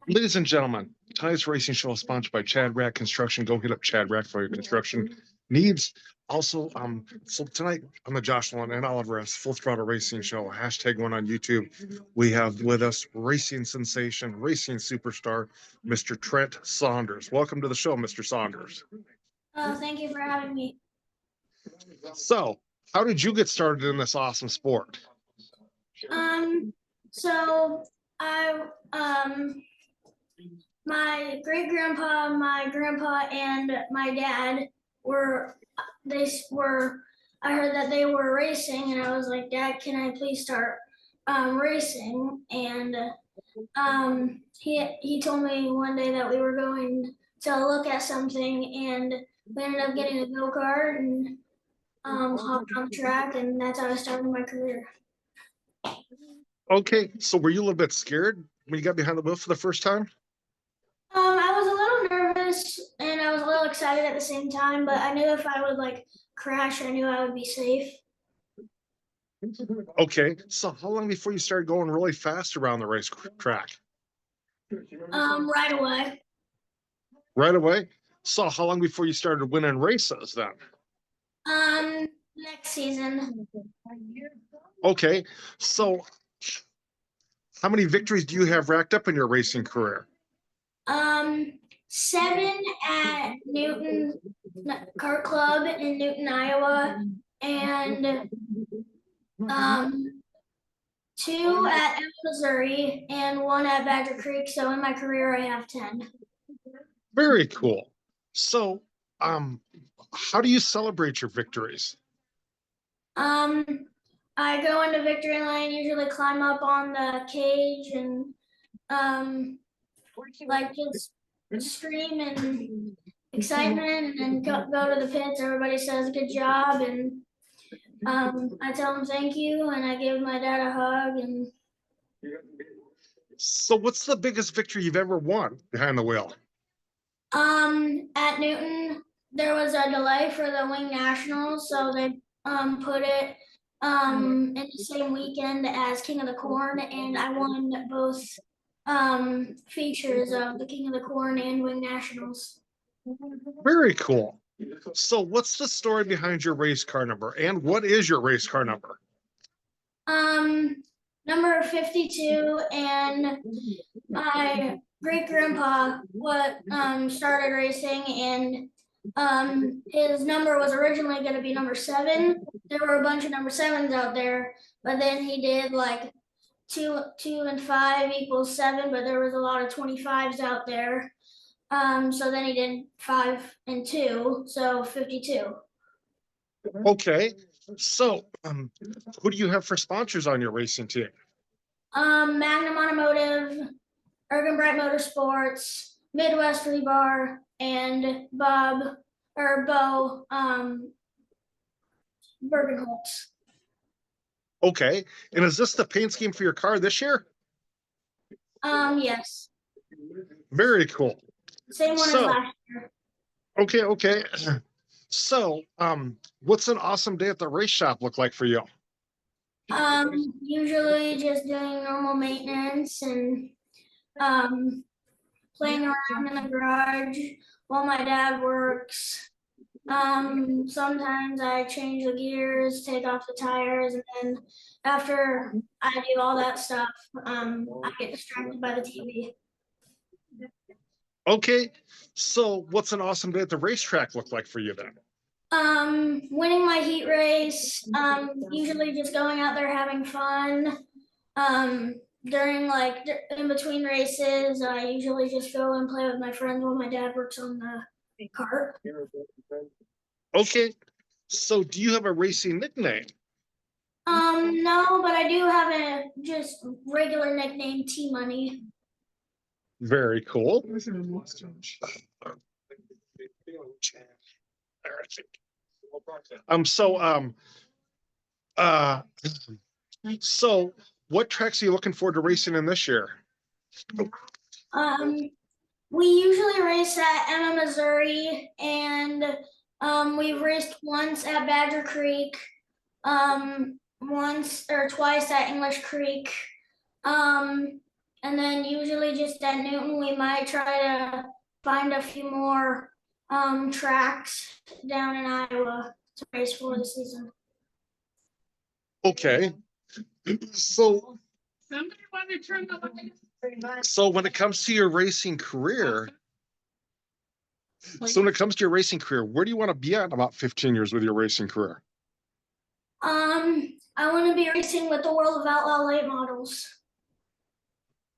Ladies and gentlemen, tonight's racing show is sponsored by Chad Rack Construction. Go hit up Chad Rack for your construction needs. Also, so tonight on the Josh Nolan and Oliver S. Full Throttle Racing Show, #1 on YouTube, we have with us racing sensation, racing superstar, Mr. Trent Saunders. Welcome to the show, Mr. Saunders. Thank you for having me. So, how did you get started in this awesome sport? So I my great grandpa, my grandpa, and my dad were I heard that they were racing, and I was like, Dad, can I please start racing? And he told me one day that we were going to look at something, and we ended up getting a go-kart and hopped on the track, and that's how I started my career. Okay, so were you a little bit scared when you got behind the wheel for the first time? I was a little nervous and I was a little excited at the same time, but I knew if I would like crash, I knew I would be safe. Okay, so how long before you started going really fast around the race track? Right away. Right away? So how long before you started winning races then? Next season. Okay, so how many victories do you have racked up in your racing career? 7 at Newton Kart Club in Newton, Iowa, and 2 at Missouri, and 1 at Badger Creek. So in my career, I have 10. Very cool. So, how do you celebrate your victories? I go into victory lane, usually climb up on the cage and like just scream and excitement, and then go to the pits. Everybody says good job, and I tell them thank you, and I give my dad a hug. And So, what's the biggest victory you've ever won behind the wheel? At Newton, there was a delay for the Wing Nationals, so they put it in the same weekend as King of the Corn, and I won both features of the King of the Corn and Wing Nationals. Very cool. So, what's the story behind your race car number, and what is your race car number? Number 52, and my great grandpa started racing, and his number was originally going to be number 7. There were a bunch of number 7s out there, but then he did like 2 and 5 equals 7, but there was a lot of 25s out there. So then he did 5 and 2, so 52. Okay, so who do you have for sponsors on your racing team? Magnum Automotive, Ergen Bright Motorsports, Midwest Rebar, and Bo Bergenholtz. Okay, and is this the paint scheme for your car this year? Yes. Very cool. Same one as last year. Okay. So, what's an awesome day at the race shop look like for you? Usually just doing normal maintenance and playing around in the garage while my dad works. Sometimes I change the gears, take off the tires, and then after I do all that stuff, I get distracted by the TV. Okay, so what's an awesome day at the racetrack look like for you then? Winning my heat race, usually just going out there having fun. During like in between races, I usually just go and play with my friends while my dad works on the cart. Okay, so do you have a racing nickname? No, but I do have a just regular nickname, T Money. Very cool. Uh so what tracks are you looking forward to racing in this year? We usually race at Emma, Missouri, and we've raced once at Badger Creek, once or twice at English Creek, And then usually just at Newton, we might try to find a few more tracks down in Iowa to race for the season. Okay. So, Somebody want to turn the light? so when it comes to your racing career, where do you want to be at in about 15 years with your racing career? I want to be racing with the World of Outlaw late models.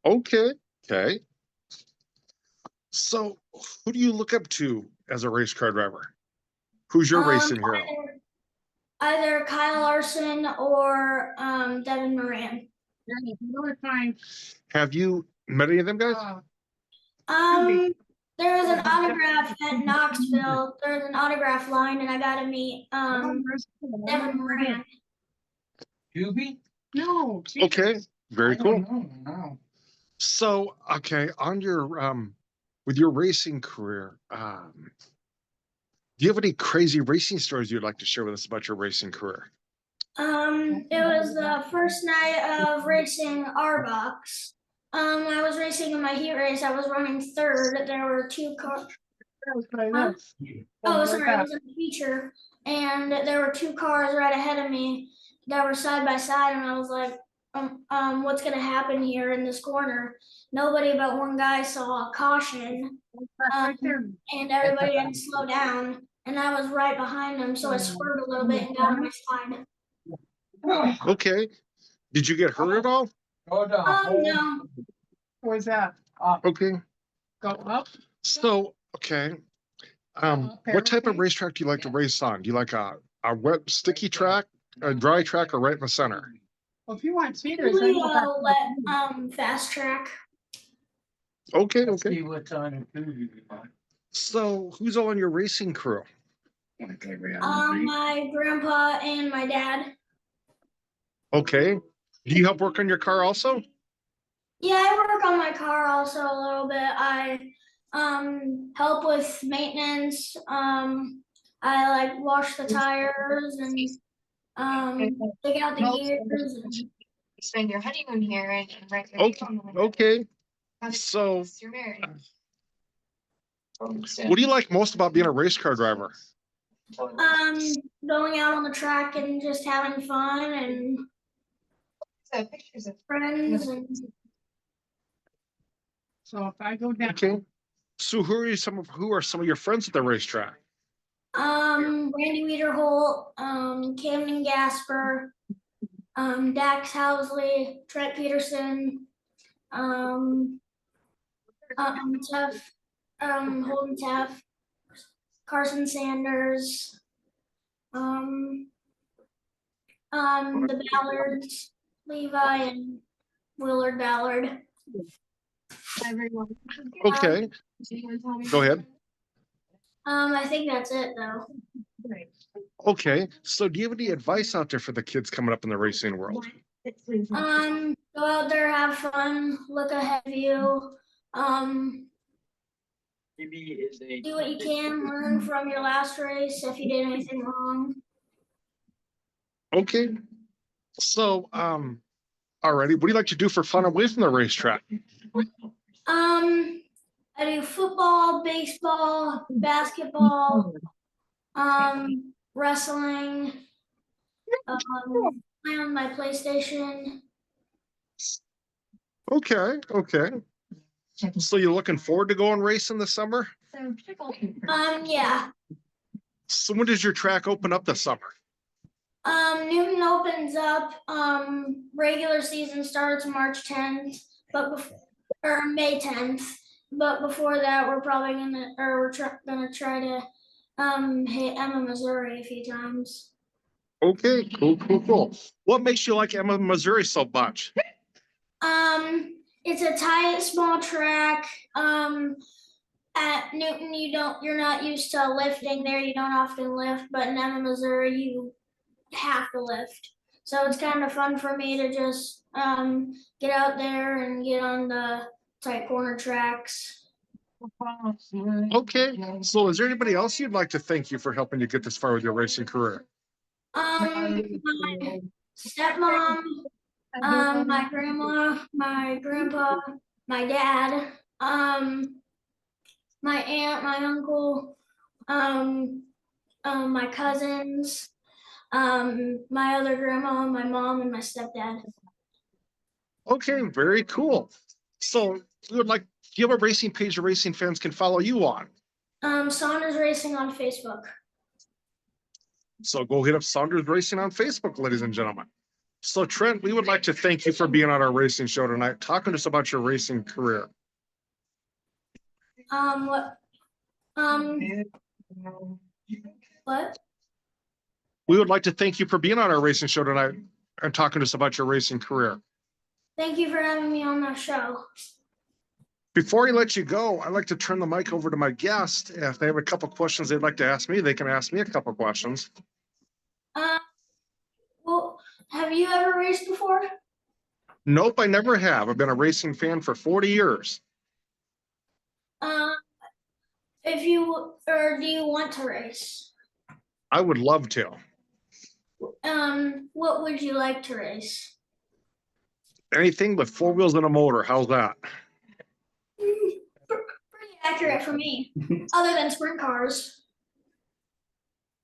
Okay. Okay. So who do you look up to as a race car driver? Who's your racing hero? Either Kyle Larson or Devin Moran. Have you met any of them guys? There was an autograph at Knoxville. There was an autograph line, and I got to meet Devin Moran. Doobie? No. Okay, very cool. No. So, okay, on your with your racing career, do you have any crazy racing stories you'd like to share with us about your racing career? It was the first night of racing R-Box. I was racing in my heat race. I was running third. There were two cars. Oh, sorry, I was in the feature, and there were two cars right ahead of me that were side by side, and I was like, what's gonna happen here in this corner? Nobody but one guy saw a caution, and everybody had to slow down, and I was right behind them, so I swerved a little bit and got on my side. Okay. Did you get hurt at all? No. Where's that? Okay. Go up? So, okay. What type of racetrack do you like to race on? Do you like a wet, sticky track, a dry track, or right in the center? Well, if you want speeders, Usually fast track. Okay, let's okay. see what's on the So, who's all on your racing crew? My grandpa and my dad. Okay. Do you help work on your car also? Yeah, I work on my car also a little bit. I help with maintenance. I like wash the tires and take out the gears. And Spend your honeymoon here and write your Okay. Okay. So, You're married. what do you like most about being a race car driver? Going out on the track and just having fun and So pictures of friends and So if I go down. Okay. So, who are some of your friends at the racetrack? Randy Wiederholt, Camden Gasper, Dax Housley, Trent Peterson, Tuff, Holden Tuff, Carson Sanders, the Ballards, Levi and Willard Ballard. everyone. Okay. Go ahead. I think that's it though. Okay. So, do you have any advice out there for the kids coming up in the racing world? Go out there, have fun, look ahead of you. Do what you can, learn from your last race if you did anything wrong. Okay. So, alrighty. What do you like to do for fun away from the racetrack? I do football, baseball, basketball, wrestling, play on my PlayStation. Okay. Okay. So, you're looking forward to going racing this summer? Yeah. So, when does your track open up this summer? Newton opens up, regular season starts March 10th, or May 10th. But before that, we're probably gonna try to hit Emma, Missouri a few times. Okay, cool. What makes you like Emma, Missouri so much? It's a tight, small track. At Newton, you're not used to lifting there. You don't often lift, but in Emma, Missouri, you have to lift. So it's kind of fun for me to just get out there and get on the tight corner tracks. Okay. So, is there anybody else you'd like to thank you for helping you get this far with your racing career? My stepmom, My grandma, my grandpa, my dad, my aunt, my uncle, my cousins, my other grandma, my mom, and my stepdad. Okay, very cool. So you would like, do you have a racing page that racing fans can follow you on? Saunders Racing on Facebook. So go hit up Saunders Racing on Facebook, ladies and gentlemen. So Trent, we would like to thank you for being on our racing show tonight, talking to us about your racing career. What? What? We would like to thank you for being on our racing show tonight and talking to us about your racing career. Thank you for having me on the show. Before I let you go, I'd like to turn the mic over to my guest. If they have a couple questions they'd like to ask me, they can ask me a couple questions. Well, have you ever raced before? Nope, I never have. I've been a racing fan for 40 years. If you or do you want to race? I would love to. What would you like to race? Anything but four wheels and a motor. How's that? Pretty accurate for me, other than sprint cars.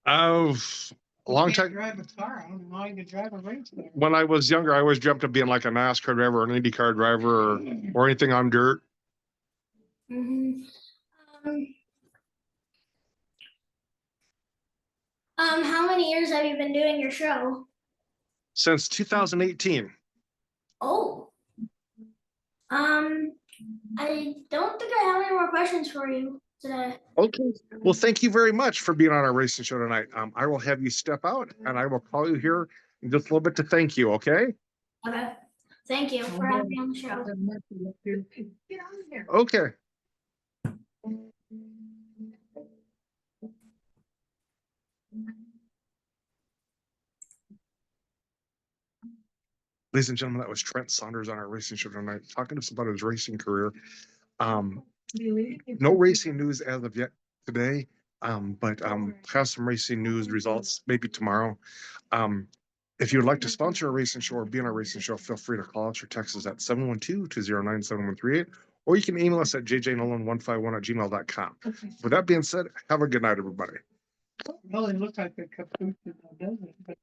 A long Can't time. drive a car, I don't know how you could drive a race car. When I was younger, I always dreamt of being like a NASCAR driver or an IndyCar driver or anything on dirt. Mhm. How many years have you been doing your show? Since 2018. Oh. I don't think I have any more questions for you today. Okay. Well, thank you very much for being on our racing show tonight. I will have you step out and I will call you here in just a little bit to thank you, okay? Okay. Thank you for having me on the show. Get on here. Okay. Ladies and gentlemen, that was Trent Saunders on our racing show tonight, talking to us about his racing career. No racing news as of yet today, but have some racing news results maybe tomorrow. If you would like to sponsor a racing show or be on a racing show, feel free to call us or text us at 712-209-7138, or you can email us at jjnolan151@gmail.com. With that being said, have a good night, everybody. Well, it looks like a caboose, doesn't it? But